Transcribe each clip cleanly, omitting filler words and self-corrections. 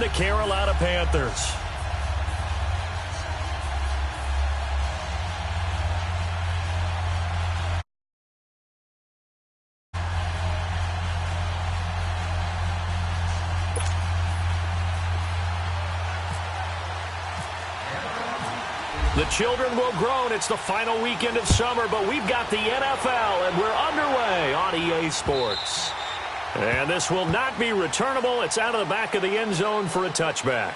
the Carolina Panthers. The children will groan. It's the final weekend of summer, but we've got the NFL, and we're underway on EA Sports. And this will not be returnable. It's out of the back of the end zone for a touchback.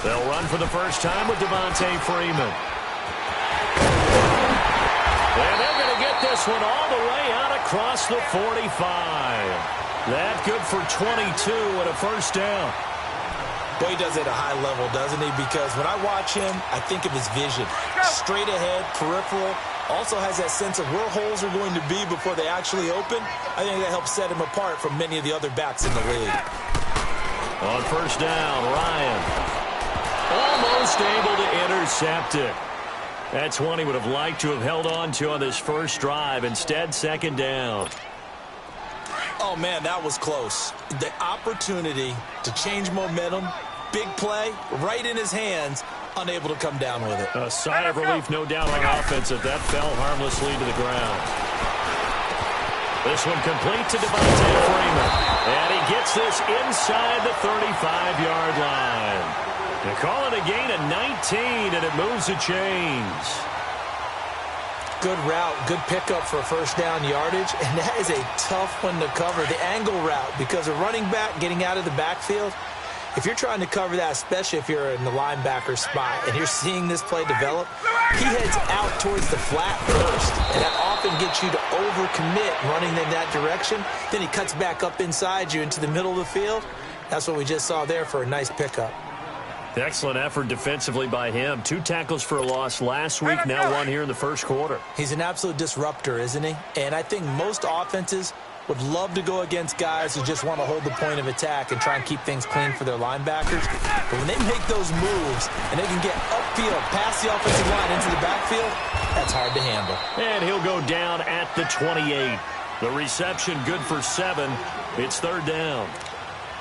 They'll run for the first time with Devontae Freeman. And they're going to get this one all the way out across the 45. That good for 22 and a first down. Boy, he does it at a high level, doesn't he? Because when I watch him, I think of his vision. Straight ahead, peripheral. Also has that sense of where holes are going to be before they actually open. I think that helps set him apart from many of the other backs in the league. On first down, Ryan almost able to intercept it. That's one he would have liked to have held on to on this first drive. Instead, second down. Oh, man, that was close. The opportunity to change momentum, big play, right in his hands, unable to come down with it. A sigh of relief, no doubt, on offense if that fell harmlessly to the ground. This one complete to Devontae Freeman. And he gets this inside the 35-yard line. They call it a gain of 19, and it moves the chains. Good route, good pickup for first down yardage, and that is a tough one to cover, the angle route, because a running back getting out of the backfield, if you're trying to cover that, especially if you're in the linebacker spot and you're seeing this play develop, he heads out towards the flat first, and that often gets you to overcommit running in that direction. Then he cuts back up inside you into the middle of the field. That's what we just saw there for a nice pickup. Excellent effort defensively by him. 2 tackles for a loss last week, now 1 here in the first quarter. He's an absolute disruptor, isn't he? And I think most offenses would love to go against guys who just want to hold the point of attack and try and keep things clean for their linebackers. But when they make those moves and they can get upfield, past the offensive line into the backfield, that's hard to handle. And he'll go down at the 28. The reception good for 7. It's third down.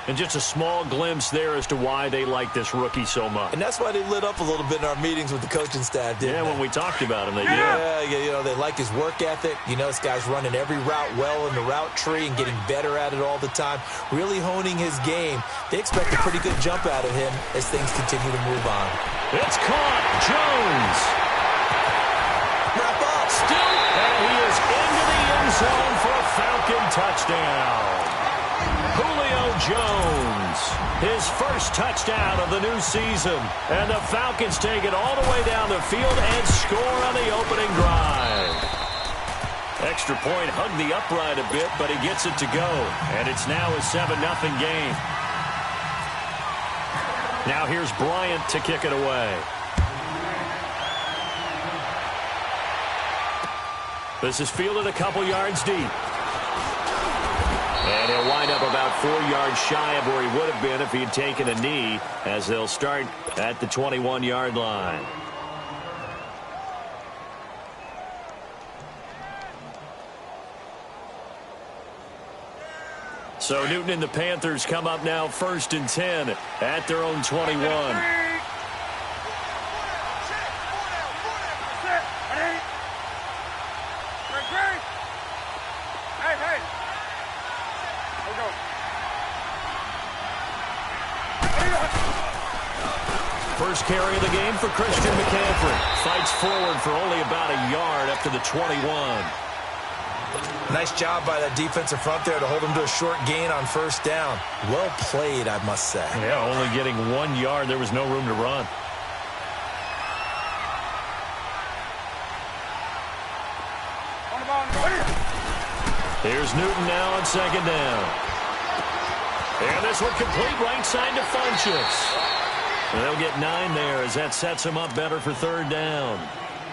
And just a small glimpse there as to why they like this rookie so much. And that's why they lit up a little bit in our meetings with the coaching staff, didn't they? When we talked about him, they did. Yeah, you know, they like his work ethic. You know, this guy's running every route well in the route tree and getting better at it all the time, really honing his game. They expect a pretty good jump out of him as things continue to move on. It's caught. Jones. Wrap up. Still. And he is into the end zone for a Falcon touchdown. Julio Jones, his first touchdown of the new season. And the Falcons take it all the way down the field and score on the opening drive. Extra point hugged the upright a bit, but he gets it to go. And it's now a 7-0 game. Now here's Bryant to kick it away. This is fielded a couple yards deep. And he'll wind up about 4 yards shy of where he would have been if he had taken a knee, as they'll start at the 21-yard line. So Newton and the Panthers come up now 1st and 10 at their own 21. First carry of the game for Christian McCaffrey. Fights forward for only about a yard up to the 21. Nice job by that defensive front there to hold him to a short gain on first down. Well played, I must say. Yeah, only getting 1 yard. There was no room to run. Here's Newton now on second down. And this one complete right side to Funchess. And they'll get 9 there as that sets him up better for third down.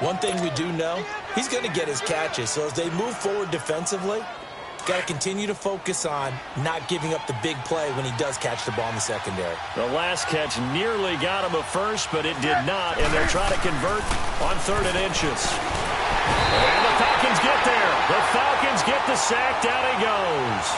One thing we do know, he's going to get his catches. So as they move forward defensively, got to continue to focus on not giving up the big play when he does catch the ball in the secondary. The last catch nearly got him a first, but it did not, and they're trying to convert on 3rd and inches. And the Falcons get there. The Falcons get the sack. Down he goes.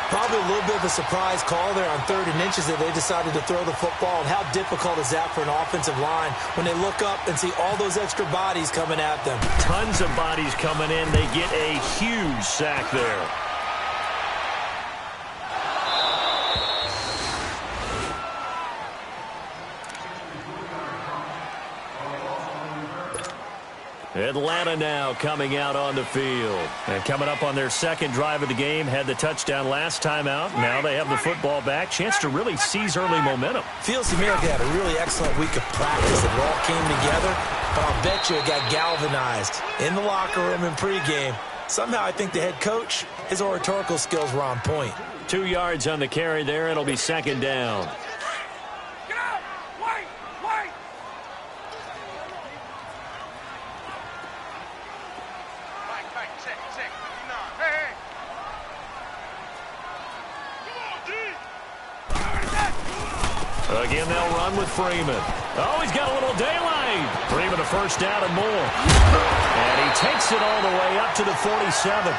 Probably a little bit of a surprise call there on 3rd and inches that they decided to throw the football. And how difficult is that for an offensive line when they look up and see all those extra bodies coming at them? Tons of bodies coming in. They get a huge sack there. Atlanta now coming out on the field. And coming up on their second drive of the game, had the touchdown last time out. Now they have the football back. Chance to really seize early momentum. Feels to me like they had a really excellent week of practice. It all came together, but I'll bet you it got galvanized in the locker room in pregame. Somehow I think the head coach, his oratorical skills were on point. 2 yards on the carry there. It'll be second down. Again, they'll run with Freeman. Oh, he's got a little daylight. Freeman a first down and more. And he takes it all the way up to the 47.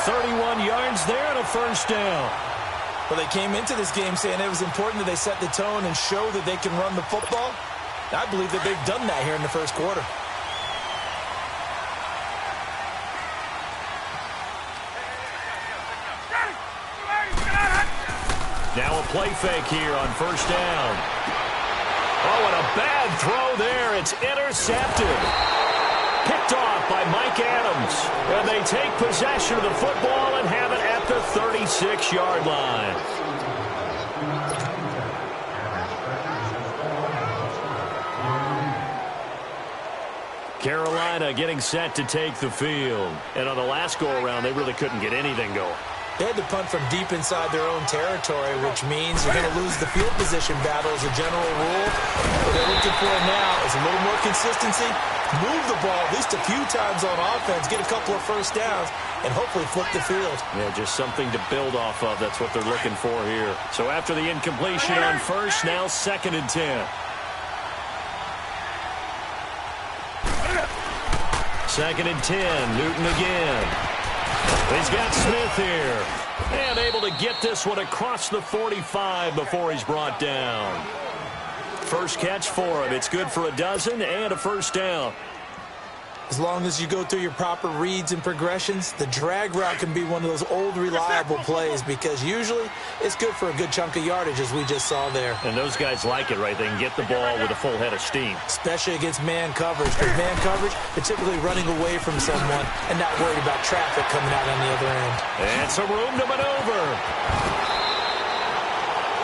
31 yards there and a first down. Well, they came into this game saying it was important that they set the tone and show that they can run the football. I believe that they've done that here in the first quarter. Now a play fake here on first down. Oh, and a bad throw there. It's intercepted. Picked off by Mike Adams. And they take possession of the football and have it at the 36-yard line. Carolina getting set to take the field. And on the last go-around, they really couldn't get anything going. They had to punt from deep inside their own territory, which means you're going to lose the field position battle as a general rule. What they're looking for now is a little more consistency, move the ball at least a few times on offense, get a couple of first downs, and hopefully flip the field. Yeah, just something to build off of. That's what they're looking for here. So after the incompletion on first, now 2nd and 10. Second and 10, Newton again. He's got Smith here. And able to get this one across the 45 before he's brought down. First catch for him. It's good for a dozen and a first down. As long as you go through your proper reads and progressions, the drag route can be one of those old reliable plays because usually it's good for a good chunk of yardage as we just saw there. And those guys like it, right? They can get the ball with a full head of steam. Especially against man coverage. Because man coverage, they're typically running away from someone and not worried about traffic coming out on the other end. And some room to maneuver.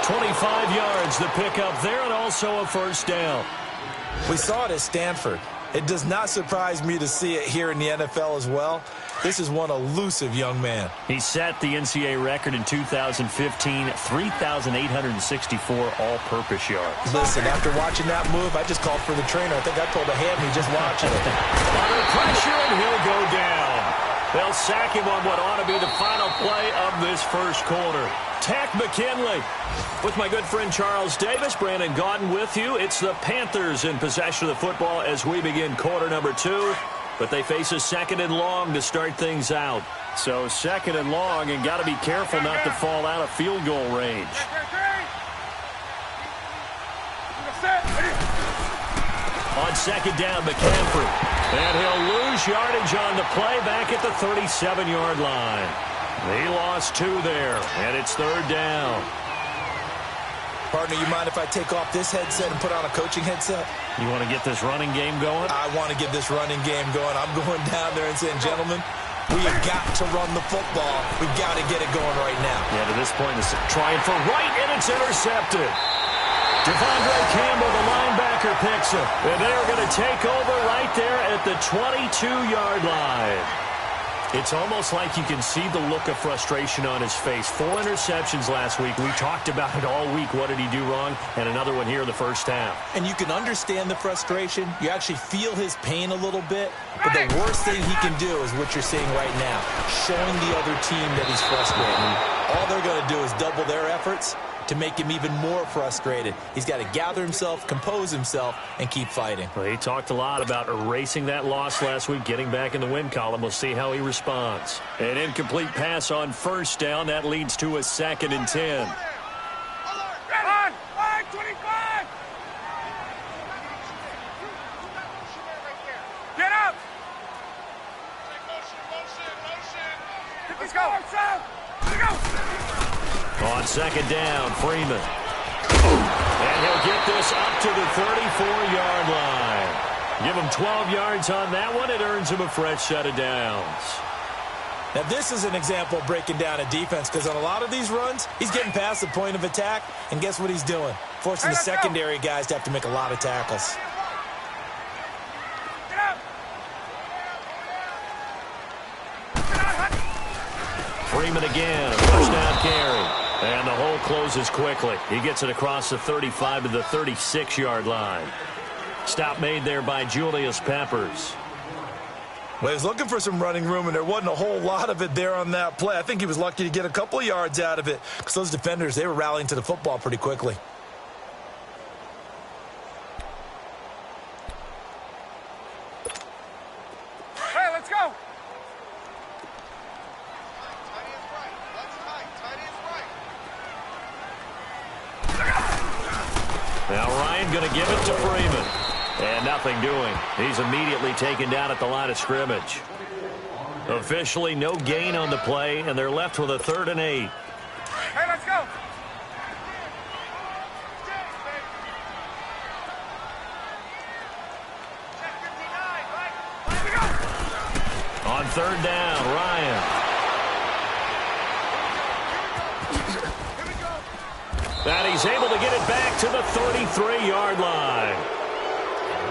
25 yards the pickup there and also a first down. We saw it at Stanford. It does not surprise me to see it here in the NFL as well. This is one elusive young man. He set the NCAA record in 2015, 3,864 all-purpose yards. Listen, after watching that move, I just called for the trainer. I think I told a hand me just watching it. Under pressure, and he'll go down. They'll sack him on what ought to be the final play of this first quarter. Tack McKinley with my good friend Charles Davis. Brandon Gaudin with you. It's the Panthers in possession of the football as we begin quarter number 2. But they face a second and long to start things out. So second and long, and got to be careful not to fall out of field goal range. On second down, McCaffrey. And he'll lose yardage on the play back at the 37-yard line. He lost 2 there, and it's third down. Partner, you mind if I take off this headset and put on a coaching headset? You want to get this running game going? I want to get this running game going. I'm going down there and saying, gentlemen, we have got to run the football. We've got to get it going right now. Yeah, to this point, it's trying for right, and it's intercepted. Devondre Campbell, the linebacker, picks it. And they're going to take over right there at the 22-yard line. It's almost like you can see the look of frustration on his face. 4 interceptions last week. We talked about it all week. What did he do wrong? And another one here in the first half. And you can understand the frustration. You actually feel his pain a little bit. But the worst thing he can do is what you're seeing right now, showing the other team that he's frustrated. All they're going to do is double their efforts to make him even more frustrated. He's got to gather himself, compose himself, and keep fighting. Well, he talked a lot about erasing that loss last week, getting back in the win column. We'll see how he responds. An incomplete pass on first down. That leads to a 2nd and 10. On! 25! Get up! Let's go! Let's go! On 2nd down, Freeman. And he'll get this up to the 34-yard line. Give him 12 yards on that one. It earns him a fresh set of downs. Now, this is an example of breaking down a defense, because on a lot of these runs, he's getting past the point of attack, and guess what he's doing? Forcing the secondary guys to have to make a lot of tackles. Freeman again, a first down carry. And the hole closes quickly. He gets it across the 35 to the 36-yard line. Stop made there by Julius Peppers. Well, he was looking for some running room, and there wasn't a whole lot of it there on that play. I think he was lucky to get a couple of yards out of it, because those defenders, they were rallying to the football pretty quickly. Hey, let's go! Now Ryan going to give it to Freeman. And nothing doing. He's immediately taken down at the line of scrimmage. Officially no gain on the play, and they're left with a 3rd and 8. Hey, let's go! On 3rd down, Ryan. And he's able to get it back to the 33-yard line.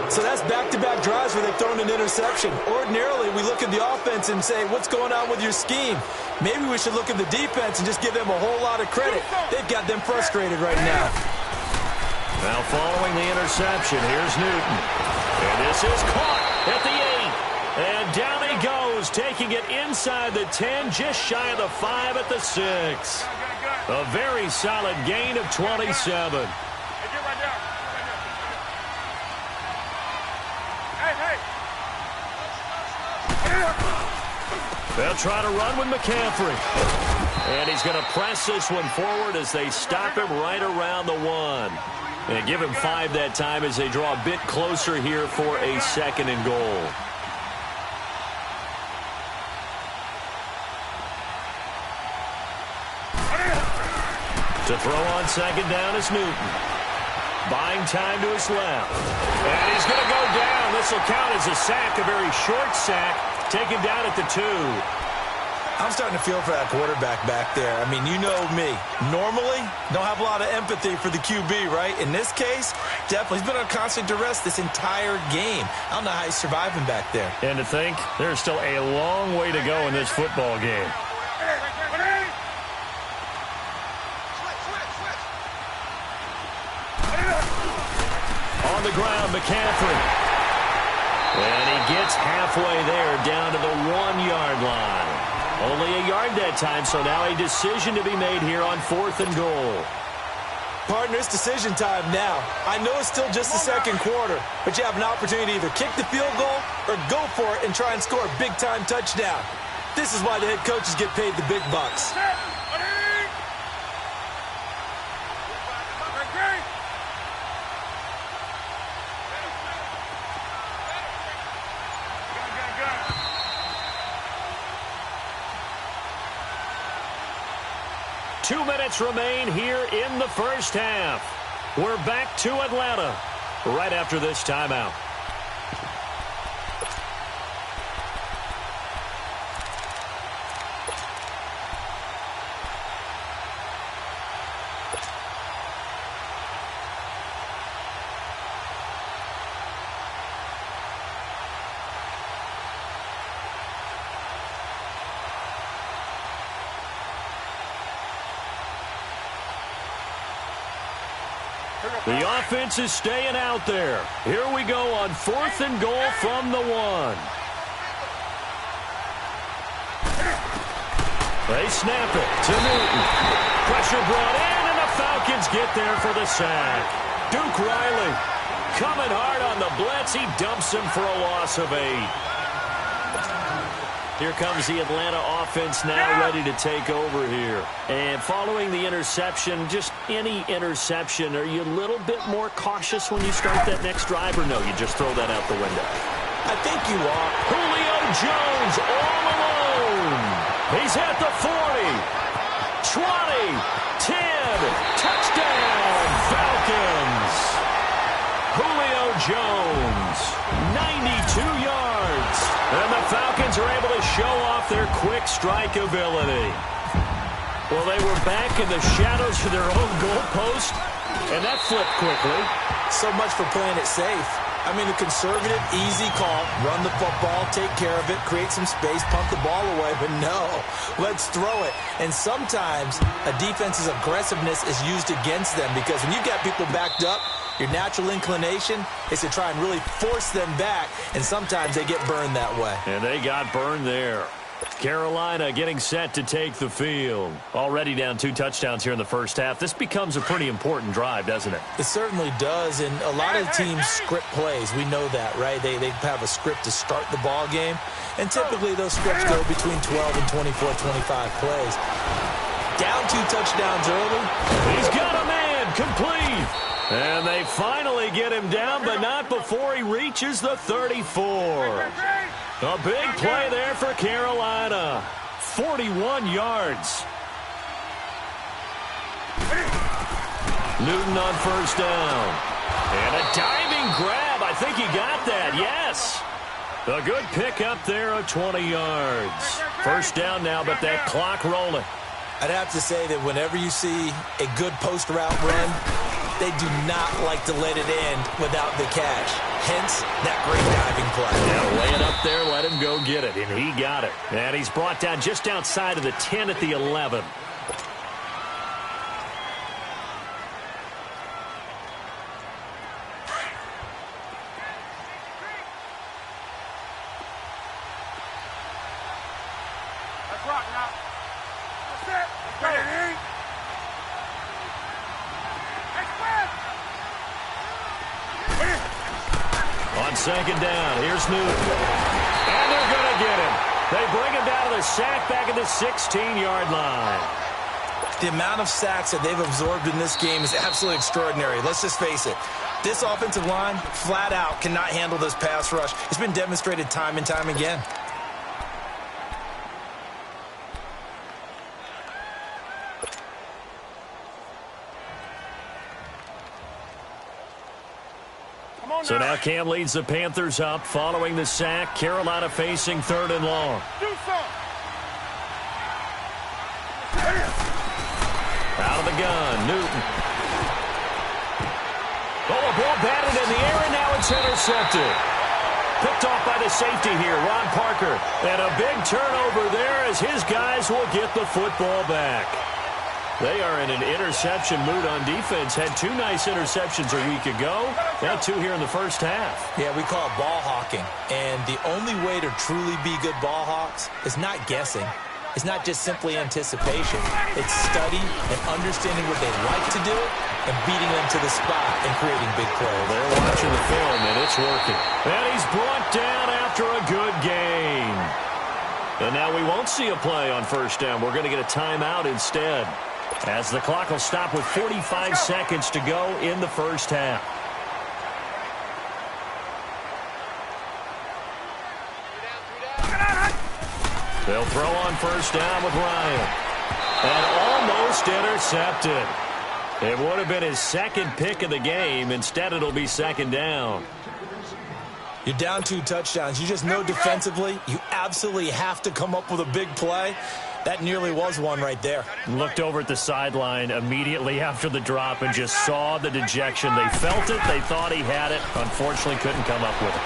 So that's back-to-back drives where they've thrown an interception. Ordinarily, we look at the offense and say, what's going on with your scheme? Maybe we should look at the defense and just give them a whole lot of credit. They've got them frustrated right now. Now following the interception, here's Newton. And this is caught at the 8. And down he goes, taking it inside the 10, just shy of the 5 at the 6. A very solid gain of 27. They'll try to run with McCaffrey. And he's going to press this one forward as they stop him right around the 1. And give him 5 that time as they draw a bit closer here for a 2nd and goal. To throw on 2nd down is Newton. Buying time to his left. And he's going to go down. This will count as a sack, a very short sack, taken down at the 2. I'm starting to feel for that quarterback back there. I mean, you know me. Normally, don't have a lot of empathy for the QB, right? In this case, definitely. He's been on constant duress this entire game. I don't know how he's surviving back there. And to think, there's still a long way to go in this football game. On the ground, McCaffrey. And he gets halfway there, down to the 1-yard line. Only a yard that time, so now a decision to be made here on 4th and goal. Partner, it's decision time now. I know it's still just the 2nd quarter, but you have an opportunity to either kick the field goal or go for it and try and score a big-time touchdown. This is why the head coaches get paid the big bucks. Two minutes remain here in the first half. We're back to Atlanta right after this timeout. The offense is staying out there. Here we go on 4th and goal from the 1. They snap it to Newton. Pressure brought in, and the Falcons get there for the sack. Duke Riley coming hard on the blitz. He dumps him for a loss of 8. Here comes the Atlanta offense now ready to take over here. And following the interception, just any interception, are you a little bit more cautious when you start that next drive, or no, you just throw that out the window? I think you are. Julio Jones all alone. He's at the 40, 20, 10, touchdown, Falcons. Julio Jones, 92 yards. And the Falcons are able to show off their quick strike ability. Well, they were back in the shadows for their own goalpost, and that flipped quickly. So much for playing it safe. I mean, a conservative, easy call, run the football, take care of it, create some space, pump the ball away, but no, let's throw it. And sometimes a defense's aggressiveness is used against them because when you got people backed up, your natural inclination is to try and really force them back, and sometimes they get burned that way. And they got burned there. Carolina getting set to take the field. Already down 2 touchdowns here in the first half. This becomes a pretty important drive, doesn't it? It certainly does, and a lot of teams script plays. We know that, right? They have a script to start the ball game, and typically those scripts go between 12 and 24, 25 plays. Down 2 touchdowns early. He's got a man, complete. And they finally get him down, but not before he reaches the 34. A big play there for Carolina. 41 yards. Newton on first down. And a diving grab. I think he got that, yes. A good pick up there of 20 yards. First down now, but that clock rolling. I'd have to say that whenever you see a good post route run, they do not like to let it end without the catch. Hence, that great diving play. Now lay it up there, let him go get it, and he got it. And he's brought down just outside of the 10 at the 11. Let's rock now. That's it. Ready? On second down, here's Newton. And they're going to get him. They bring him down to the sack back at the 16-yard line. The amount of sacks that they've absorbed in this game is absolutely extraordinary. Let's just face it. This offensive line, flat out, cannot handle this pass rush. It's been demonstrated time and time again. So now Cam leads the Panthers up following the sack. Carolina facing 3rd and long. Out of the gun, Newton. Oh, a ball batted in the air, and now it's intercepted. Picked off by the safety here, Ron Parker. And a big turnover there as his guys will get the football back. They are in an interception mood on defense. Had 2 nice interceptions a week ago. Now 2 here in the first half. Yeah, we call it ball hawking. And the only way to truly be good ball hawks is not guessing. It's not just simply anticipation. It's study and understanding what they like to do and beating them to the spot and creating big plays. They're watching the film, and it's working. And he's brought down after a good gain. And now we won't see a play on first down. We're going to get a timeout instead, as the clock will stop with 45 seconds to go in the first half. They'll throw on first down with Ryan. And almost intercepted. It would have been his second pick of the game. Instead, it'll be second down. You're down 2 touchdowns. You just know defensively you absolutely have to come up with a big play. That nearly was one right there. Looked over at the sideline immediately after the drop and just saw the dejection. They felt it. They thought he had it. Unfortunately, couldn't come up with it.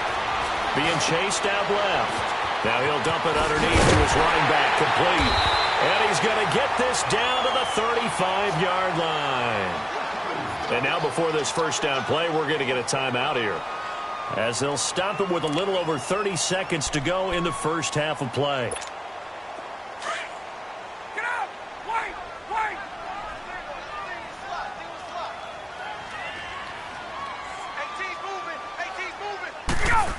Being chased out left. Now he'll dump it underneath to his running back. Complete. And he's going to get this down to the 35-yard line. And now before this first down play, we're going to get a timeout here, as they'll stop it with a little over 30 seconds to go in the first half of play. Get up! Wait! Wait! AT's moving! AT's moving! Go!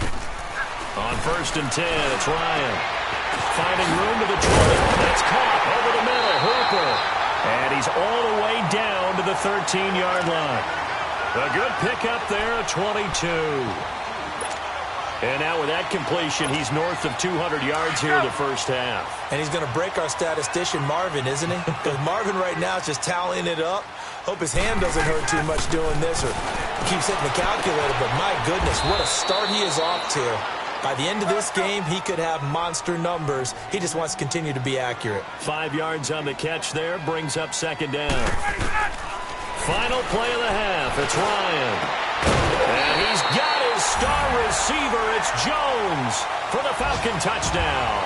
On 1st and 10, it's Ryan. Finding room to the 20. That's caught over the middle. Hooper. And he's all the way down to the 13-yard line. A good pickup there at 22. And now with that completion, he's north of 200 yards here in the first half. And he's going to break our statistician Marvin, isn't he? Because Marvin right now is just tallying it up. Hope his hand doesn't hurt too much doing this, or keeps hitting the calculator. But my goodness, what a start he is off to. By the end of this game, he could have monster numbers. He just wants to continue to be accurate. 5 yards on the catch there, brings up 2nd down. Final play of the half, it's Ryan. And he's got his star receiver, it's Jones, for the Falcon touchdown.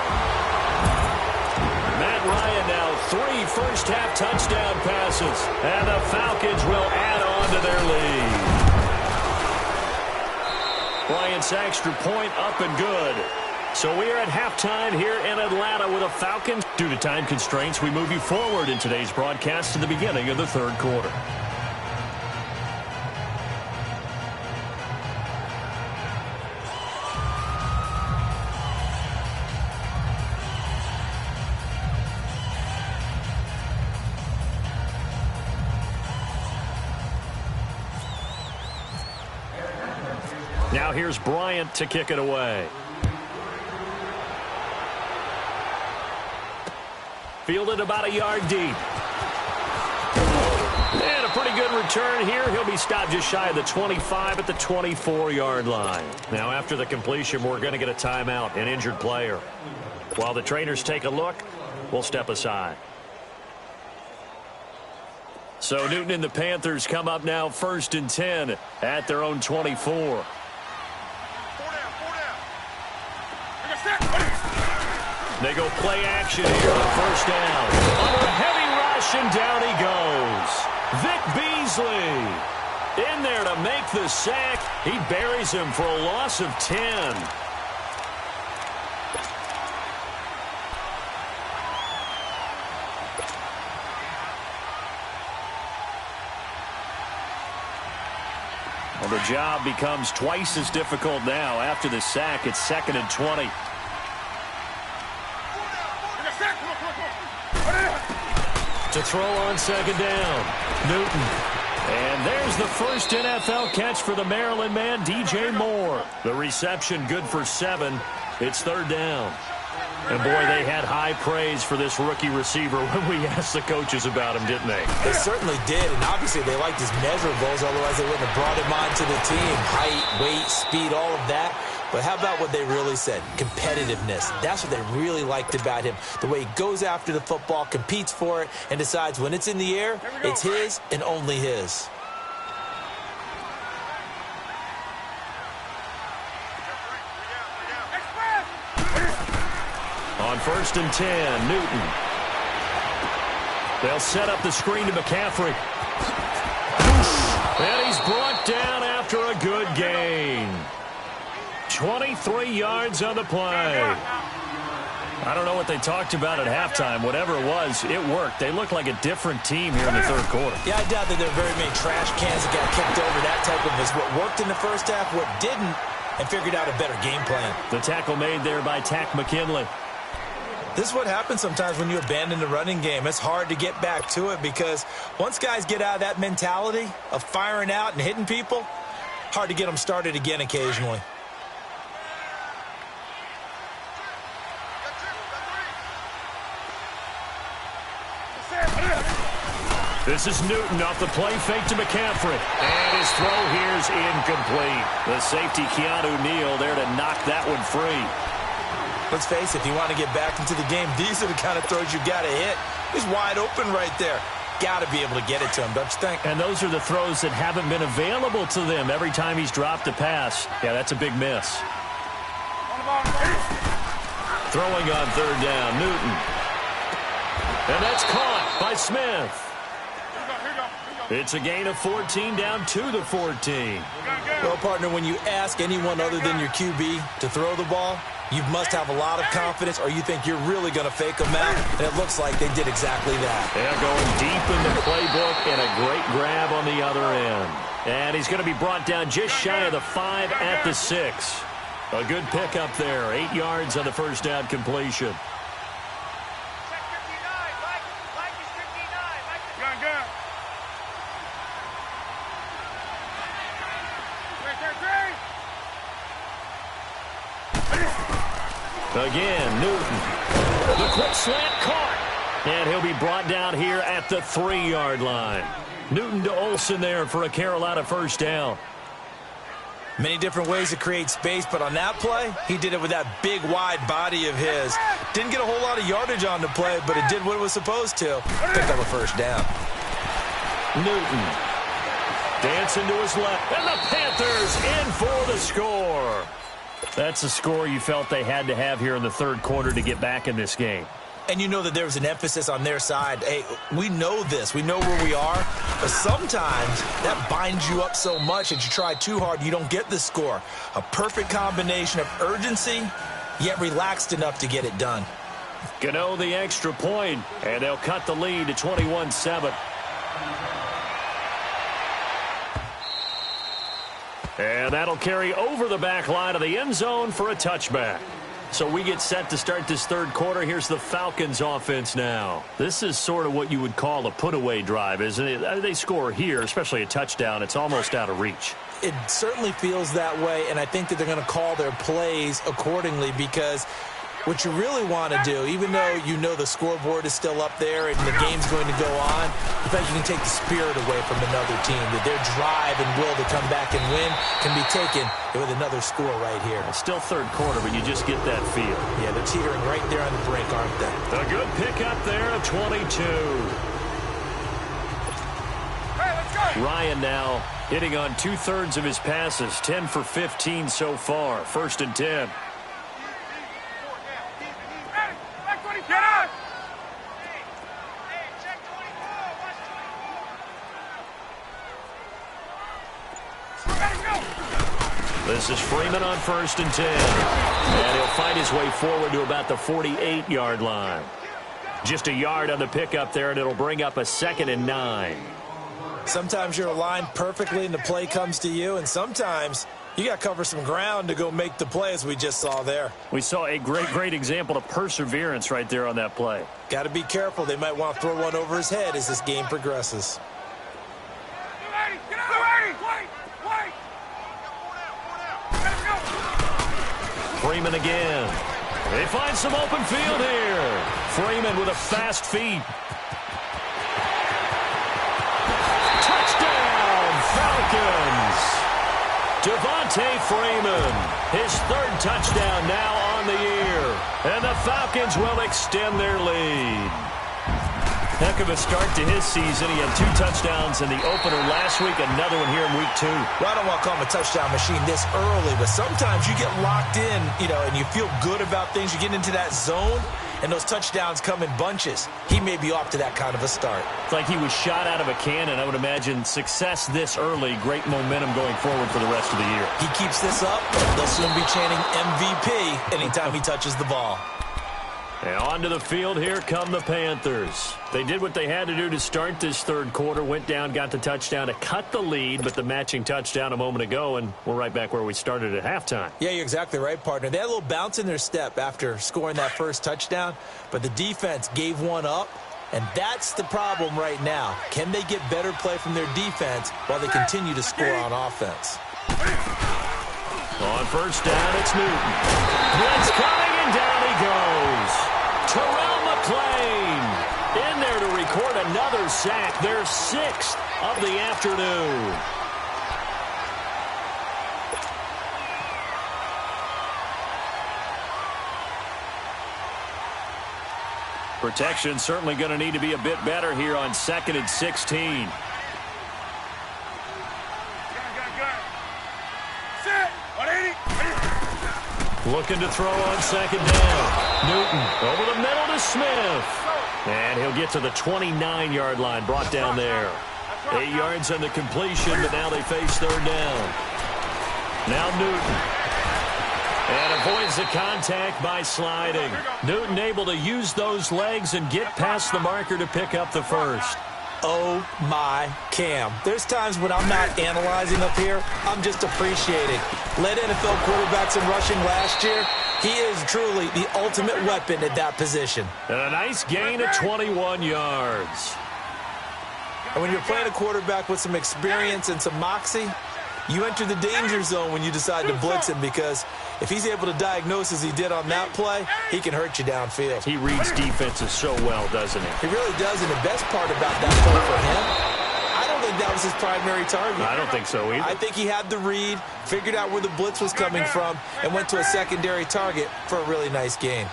Matt Ryan now 3 first-half touchdown passes, and the Falcons will add on to their lead. Bryant's extra point up and good. So we are at halftime here in Atlanta with the Falcons. Due to time constraints, we move you forward in today's broadcast to the beginning of the 3rd quarter. Now here's Bryant to kick it away. Fielded about a yard deep. And a pretty good return here. He'll be stopped just shy of the 25 at the 24-yard line. Now after the completion, we're going to get a timeout, an injured player. While the trainers take a look, we'll step aside. So Newton and the Panthers come up now 1st and 10 at their own 24. They go play action here on 1st down. Under a heavy rush, and down he goes. Vic Beasley in there to make the sack. He buries him for a loss of 10. Well, the job becomes twice as difficult now. After the sack, it's 2nd and 20. To throw on 2nd down, Newton. And there's the first NFL catch for the Maryland man, DJ Moore. The reception good for 7. It's 3rd down. And, boy, they had high praise for this rookie receiver when we asked the coaches about him, didn't they? They certainly did, and obviously they liked his measurables, otherwise they wouldn't have brought him onto the team. Height, weight, speed, all of that. But how about what they really said? Competitiveness. That's what they really liked about him. The way he goes after the football, competes for it, and decides when it's in the air, it's his and only his. On 1st and 10, Newton. They'll set up the screen to McCaffrey. And he's brought down after a good gain. 23 yards on the play. I don't know what they talked about at halftime. Whatever it was, it worked. They look like a different team here in the 3rd quarter. Yeah, I doubt that there are very many trash cans that got kicked over. That type of is what worked in the first half, what didn't, and figured out a better game plan. The tackle made there by Tack McKinley. This is what happens sometimes when you abandon the running game. It's hard to get back to it because once guys get out of that mentality of firing out and hitting people, hard to get them started again occasionally. This is Newton off the play fake to McCaffrey. And his throw here is incomplete. The safety, Keanu Neal, there to knock that one free. Let's face it, if you want to get back into the game, these are the kind of throws you got to hit. He's wide open right there. Got to be able to get it to him, don't you think? And those are the throws that haven't been available to them every time he's dropped a pass. Yeah, that's a big miss. Throwing on 3rd down, Newton. And that's caught by Smith. Here you go. It's a gain of 14 down to the 14. Well, partner, when you ask anyone other than your QB to throw the ball, you must have a lot of confidence, or you think you're really going to fake them out, and it looks like they did exactly that. They're going deep in the playbook, and a great grab on the other end. And he's going to be brought down just shy of the 5 at the 6. A good pickup there, 8 yards on the first down completion. Again, Newton. The quick slant caught. And he'll be brought down here at the 3-yard line. Newton to Olsen there for a Carolina first down. Many different ways to create space, but on that play, he did it with that big, wide body of his. Didn't get a whole lot of yardage on the play, but it did what it was supposed to. Picked up a first down. Newton dancing to his left. And the Panthers in for the score. That's the score you felt they had to have here in the third quarter to get back in this game. And you know that there was an emphasis on their side. Hey, we know this. We know where we are. But sometimes that binds you up so much that you try too hard, you don't get the score. A perfect combination of urgency, yet relaxed enough to get it done. Gano the extra point, and they'll cut the lead to 21-7. And that'll carry over the back line of the end zone for a touchback. So we get set to start this third quarter. Here's the Falcons offense now. This is sort of what you would call a put-away drive, isn't it? They score here, especially a touchdown. It's almost out of reach. It certainly feels that way, and I think that they're going to call their plays accordingly, because what you really want to do, even though you know the scoreboard is still up there and the game's going to go on, I think you can take the spirit away from another team, that their drive and will to come back and win can be taken with another score right here. It's still third quarter, but you just get that feel. Yeah, they're teetering right there on the brink, aren't they? A good pickup there of 22. Hey, let's go. Ryan now hitting on 2/3 of his passes, 10 for 15 so far. 1st and 10. Get up! This is Freeman on 1st and 10. And he'll fight his way forward to about the 48-yard line. Just a yard on the pickup there, and it'll bring up a 2nd and 9. Sometimes you're aligned perfectly and the play comes to you, and sometimes you got to cover some ground to go make the play, as we just saw there. We saw a great example of perseverance right there on that play. Got to be careful. They might want to throw one over his head as this game progresses. Freeman again. They find some open field here. Freeman with a fast feet. Touchdown, Falcons. Devontae Freeman, his 3rd touchdown now on the year. And the Falcons will extend their lead. Heck of a start to his season. He had 2 touchdowns in the opener last week, another one here in week 2. Well, I don't want to call him a touchdown machine this early, but sometimes you get locked in, and you feel good about things. You get into that zone, and those touchdowns come in bunches. He may be off to that kind of a start. It's like he was shot out of a cannon. I would imagine success this early, great momentum going forward for the rest of the year. He keeps this up, they'll soon be chanting MVP anytime he touches the ball. And onto the field, here come the Panthers. They did what they had to do to start this third quarter, went down, got the touchdown to cut the lead, but the matching touchdown a moment ago, and we're right back where we started at halftime. Yeah, you're exactly right, partner. They had a little bounce in their step after scoring that first touchdown, but the defense gave one up, and that's the problem right now. Can they get better play from their defense while they continue to score on offense? On first down, it's Newton. Blitz coming, and down he goes. Terrell McClain in there to record another sack, their 6th of the afternoon. Protection certainly going to need to be a bit better here on 2nd and 16. Looking to throw on 2nd down. Newton over the middle to Smith. And he'll get to the 29-yard line, brought down there. 8 yards on the completion, but now they face third down. Now Newton. And avoids the contact by sliding. Newton able to use those legs and get past the marker to pick up the first. Oh, my Cam. There's times when I'm not analyzing up here. I'm just appreciating. Led NFL quarterbacks in rushing last year. He is truly the ultimate weapon at that position. And a nice gain of 21 yards. And when you're playing a quarterback with some experience and some moxie, you enter the danger zone when you decide to blitz him, because if he's able to diagnose as he did on that play, he can hurt you downfield. He reads defenses so well, doesn't he? He really does, and the best part about that play for him, I don't think that was his primary target. I don't think so either. I think he had the read, figured out where the blitz was coming from, and went to a secondary target for a really nice gain.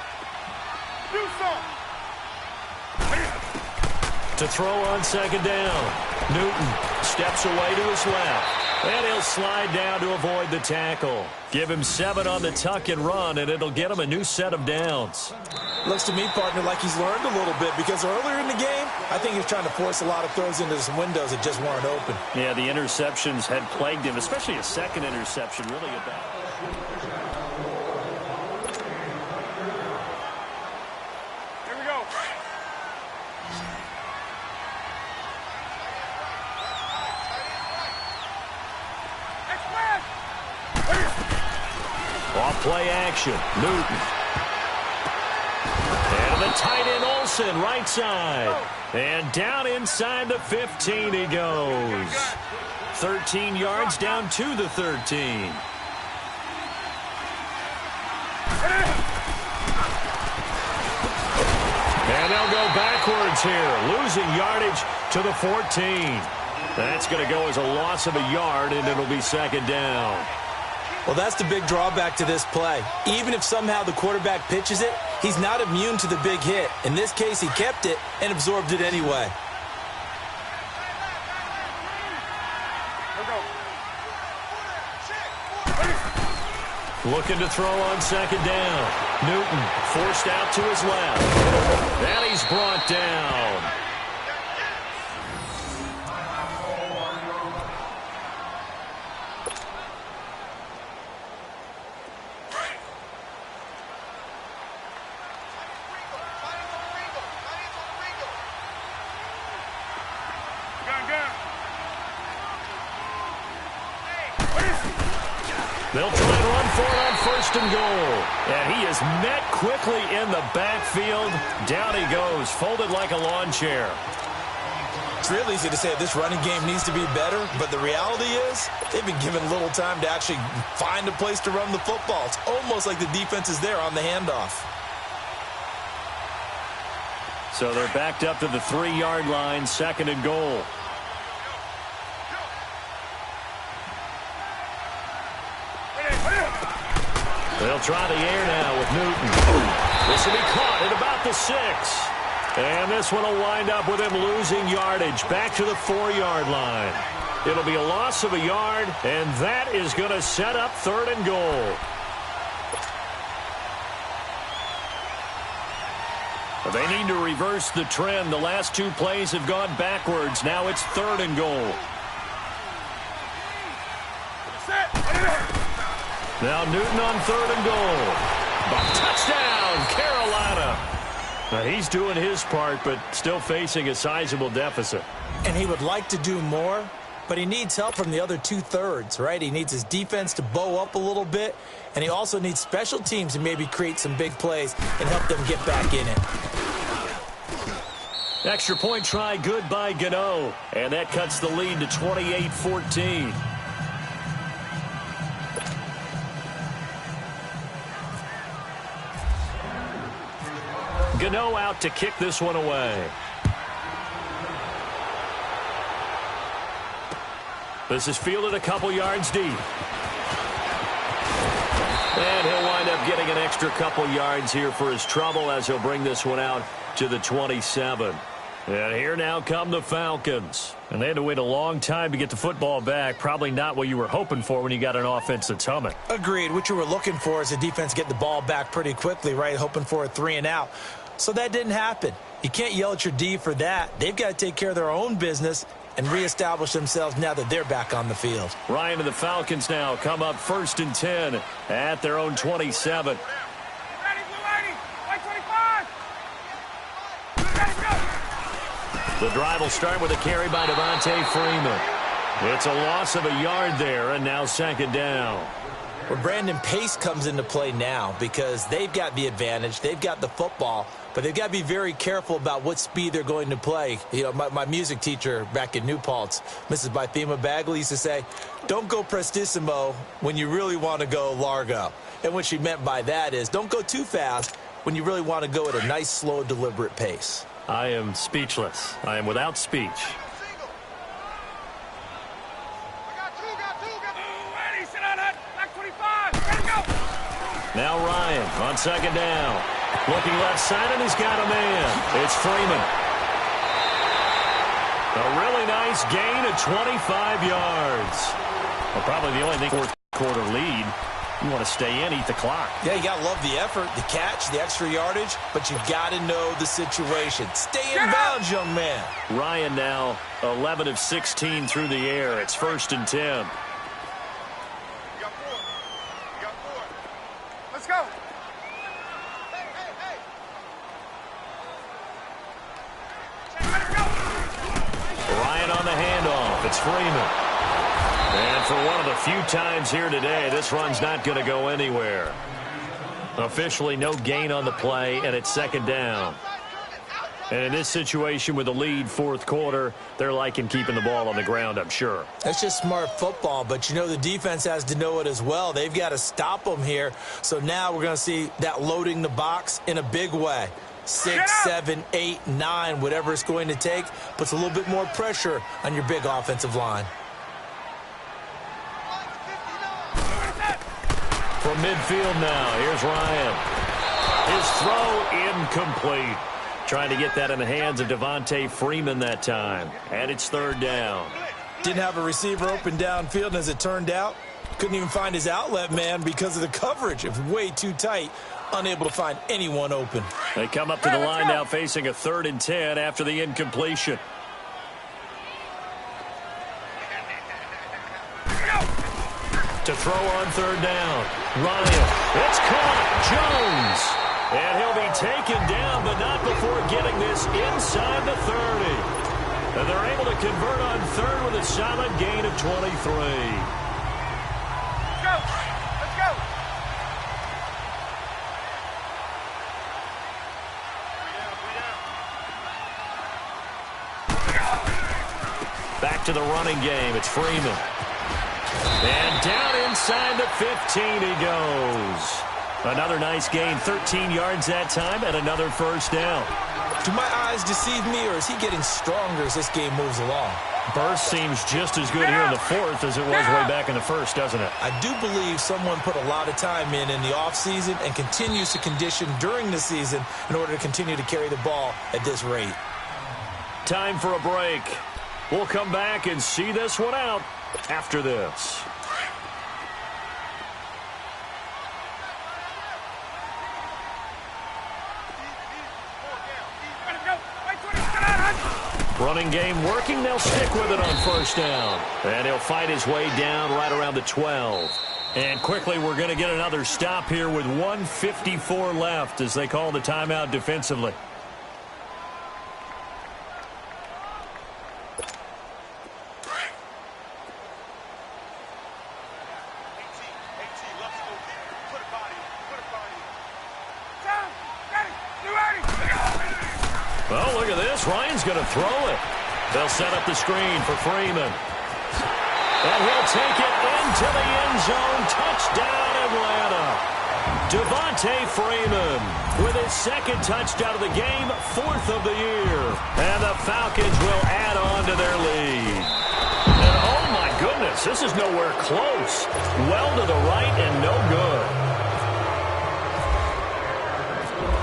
To throw on second down. Newton steps away to his left. And he'll slide down to avoid the tackle. Give him 7 on the tuck and run, and it'll get him a new set of downs. Looks to me, partner, like he's learned a little bit, because earlier in the game, I think he was trying to force a lot of throws into some windows that just weren't open. Yeah, the interceptions had plagued him, especially a second interception, really a bad. Here we go. Off play action. Newton. And the tight end Olsen, right side. And down inside the 15 he goes. 13 yards down to the 13. And they'll go backwards here, losing yardage to the 14. That's going to go as a loss of a yard, and it'll be second down. Well, that's the big drawback to this play. Even if somehow the quarterback pitches it, he's not immune to the big hit. In this case, he kept it and absorbed it anyway. Looking to throw on second down. Newton forced out to his left. And he's brought down. They'll try and run for it on first and goal. And he is met quickly in the backfield. Down he goes, folded like a lawn chair. It's real easy to say this running game needs to be better, but the reality is they've been given little time to actually find a place to run the football. It's almost like the defense is there on the handoff. So they're backed up to the 3-yard line, second and goal. They'll try the air now with Newton. This will be caught at about the 6. And this one will wind up with him losing yardage back to the 4-yard line. It'll be a loss of a yard, and that is going to set up third and goal. They need to reverse the trend. The last 2 plays have gone backwards. Now it's third and goal. Now Newton on third and goal. Touchdown, Carolina. Now he's doing his part, but still facing a sizable deficit. And he would like to do more, but he needs help from the other 2/3, right? He needs his defense to bow up a little bit, and he also needs special teams to maybe create some big plays and help them get back in it. Extra point try good by Gano, and that cuts the lead to 28-14. Gano out to kick this one away. This is fielded a couple yards deep. And he'll wind up getting an extra couple yards here for his trouble as he'll bring this one out to the 27. And here now come the Falcons. And they had to wait a long time to get the football back. Probably not what you were hoping for when you got an offense that's humming. Agreed. What you were looking for is the defense get the ball back pretty quickly, right? Hoping for a 3 and out. So that didn't happen. You can't yell at your D for that. They've got to take care of their own business and reestablish themselves now that they're back on the field. Ryan and the Falcons now come up 1st and 10 at their own 27. The drive will start with a carry by Devontae Freeman. It's a loss of a yard there, and now 2nd down. Well, Brandon, pace comes into play now because they've got the advantage. They've got the football, but they've got to be very careful about what speed they're going to play. You know, my music teacher back in New Paltz, Mrs. Bythema Bagley, used to say, don't go prestissimo when you really want to go largo. And what she meant by that is don't go too fast when you really want to go at a nice, slow, deliberate pace. I am speechless. I am without speech. Now Ryan on 2nd down. Looking left side, and he's got a man. It's Freeman. A really nice gain of 25 yards. Well, probably the only thing, 4th quarter lead. You want to stay in, eat the clock. Yeah, you got to love the effort, the catch, the extra yardage, but you got to know the situation. Stay in bounds, young man. Ryan now 11 of 16 through the air. It's 1st and 10. You got 4. You got 4. Let's go. Ryan on the handoff. It's Freeman. And for one of the few times here today, this run's not going to go anywhere. Officially no gain on the play, and it's 2nd down. And in this situation with the lead 4th quarter, they're liking keeping the ball on the ground, I'm sure. That's just smart football, but you know the defense has to know it as well. They've got to stop them here. So now we're going to see that loading the box in a big way. 6, 7, 8, 9, whatever it's going to take, puts a little bit more pressure on your big offensive line. From midfield now, here's Ryan. His throw incomplete. Trying to get that in the hands of Devontae Freeman that time. And it's 3rd down. Didn't have a receiver open downfield, and as it turned out, couldn't even find his outlet man because of the coverage. It was way too tight. Unable to find anyone open. They come up to the line now facing a 3rd and 10 after the incompletion. To throw on 3rd down. Ryan. It's caught. Jones. And he'll be taken down, but not before getting this inside the 30. And they're able to convert on 3rd with a solid gain of 23. Let's go. Let's go. Back to the running game. It's Freeman. And down inside the 15 he goes. Another nice gain, 13 yards that time, and another 1st down. Do my eyes deceive me, or is he getting stronger as this game moves along? Burst seems just as good here in the 4th as it was way back in the 1st, doesn't it? I do believe someone put a lot of time in the offseason and continues to condition during the season in order to continue to carry the ball at this rate. Time for a break. We'll come back and see this one out after this. Running game working. They'll stick with it on 1st down. And he'll fight his way down right around the 12. And quickly we're going to get another stop here with 1:54 left as they call the timeout defensively. Well, look at this. Ryan's going to throw it. They'll set up the screen for Freeman. And he'll take it into the end zone. Touchdown, Atlanta. Devontae Freeman with his 2nd touchdown of the game, 4th of the year. And the Falcons will add on to their lead. And oh my goodness, this is nowhere close. Well to the right and no good.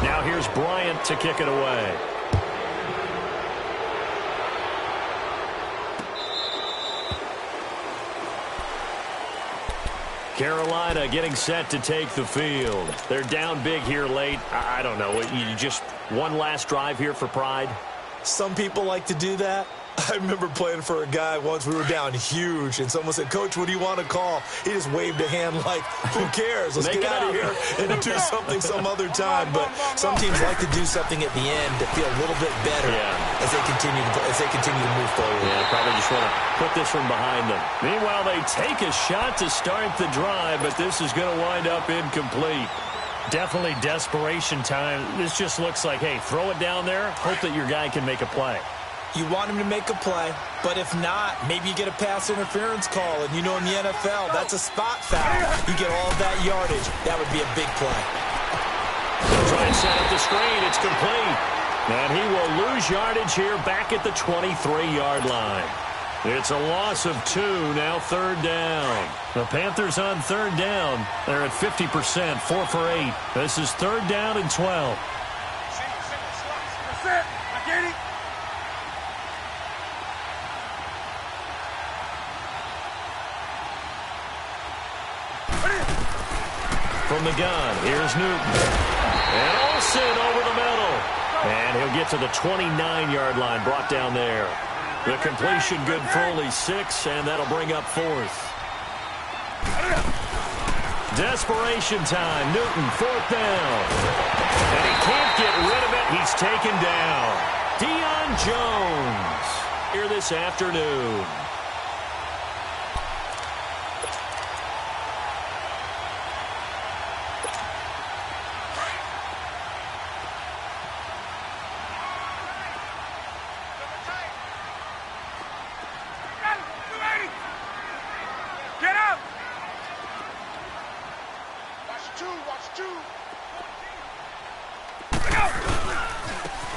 Now here's Bryant to kick it away. Carolina getting set to take the field. They're down big here late. I don't know. You just one last drive here for pride? Some people like to do that. I remember playing for a guy once. We were down huge, and someone said, "Coach, what do you want to call?" He just waved a hand like, "Who cares? Let's get out of here and do something some other time." But some teams like to do something at the end to feel a little bit better as they continue to move forward. Yeah, probably just want to put this one behind them. Meanwhile, they take a shot to start the drive, but this is going to wind up incomplete. Definitely desperation time. This just looks like, hey, throw it down there, hope that your guy can make a play. You want him to make a play, but if not, maybe you get a pass interference call, and you know in the NFL, that's a spot foul. You get all of that yardage. That would be a big play. Try and set up the screen. It's complete. And he will lose yardage here back at the 23-yard line. It's a loss of 2, now 3rd down. The Panthers on 3rd down. They're at 50%, 4 for 8. This is 3rd down and 12. That's it. I get it. From the gun, here's Newton. And Olsen over the middle. And he'll get to the 29-yard line, brought down there. The completion good for only 6, and that'll bring up 4th. Desperation time. Newton, 4th down. And he can't get rid of it. He's taken down. Deion Jones here this afternoon.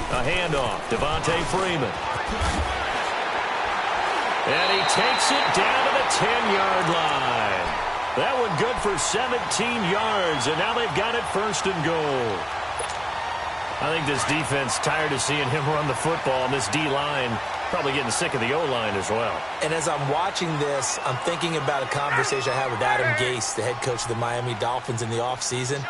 A handoff, Devontae Freeman. And he takes it down to the 10-yard line. That one good for 17 yards, and now they've got it 1st and goal. I think this defense tired of seeing him run the football, and this D-line probably getting sick of the O-line as well. And as I'm watching this, I'm thinking about a conversation I had with Adam Gase, the head coach of the Miami Dolphins in the offseason.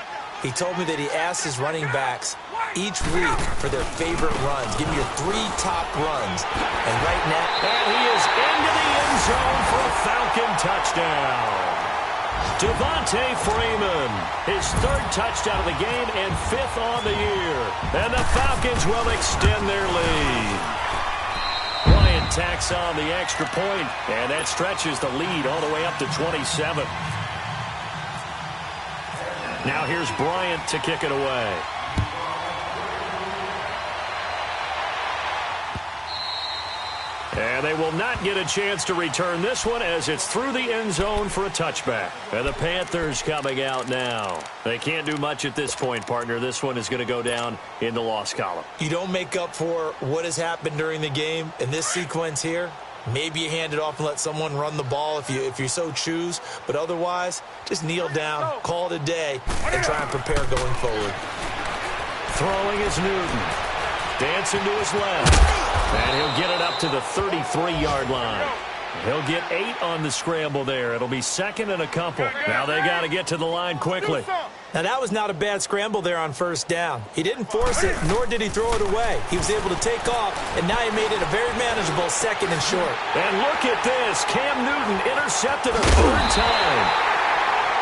He told me that he asked his running backs each week for their favorite runs. Give me your 3 top runs. And right now... And he is into the end zone for a Falcon touchdown. Devontae Freeman, his 3rd touchdown of the game and 5th on the year. And the Falcons will extend their lead. Bryant tacks on the extra point, and that stretches the lead all the way up to 27. Now here's Bryant to kick it away. And they will not get a chance to return this one as it's through the end zone for a touchback. And the Panthers coming out now. They can't do much at this point, partner. This one is going to go down in the loss column. You don't make up for what has happened during the game in this sequence here. Maybe you hand it off and let someone run the ball if you so choose. But otherwise, just kneel down, call it a day, and try and prepare going forward. Throwing is Newton. Dancing to his left. And he'll get it up to the 33-yard line. He'll get 8 on the scramble there. It'll be 2nd and a couple. Now they got to get to the line quickly. Now that was not a bad scramble there on 1st down. He didn't force it, nor did he throw it away. He was able to take off, and now he made it a very manageable 2nd and short. And look at this. Cam Newton intercepted a 3rd time.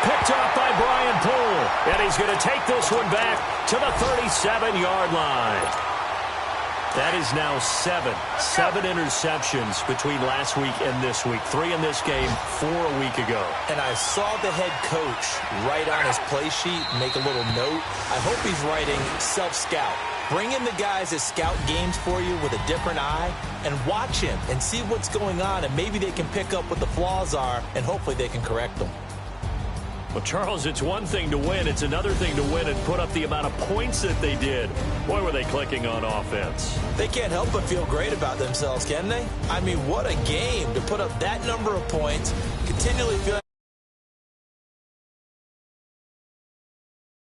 Picked off by Brian Poole. And he's going to take this one back to the 37-yard line. That is now 7 interceptions between last week and this week. 3 in this game, 4 a week ago. And I saw the head coach write on his play sheet, make a little note. I hope he's writing self-scout. Bring in the guys that scout games for you with a different eye and watch him and see what's going on, and maybe they can pick up what the flaws are, and hopefully they can correct them. Well, Charles, it's one thing to win. It's another thing to win and put up the amount of points that they did. Boy, were they clicking on offense. They can't help but feel great about themselves, can they? I mean, what a game to put up that number of points, continually feel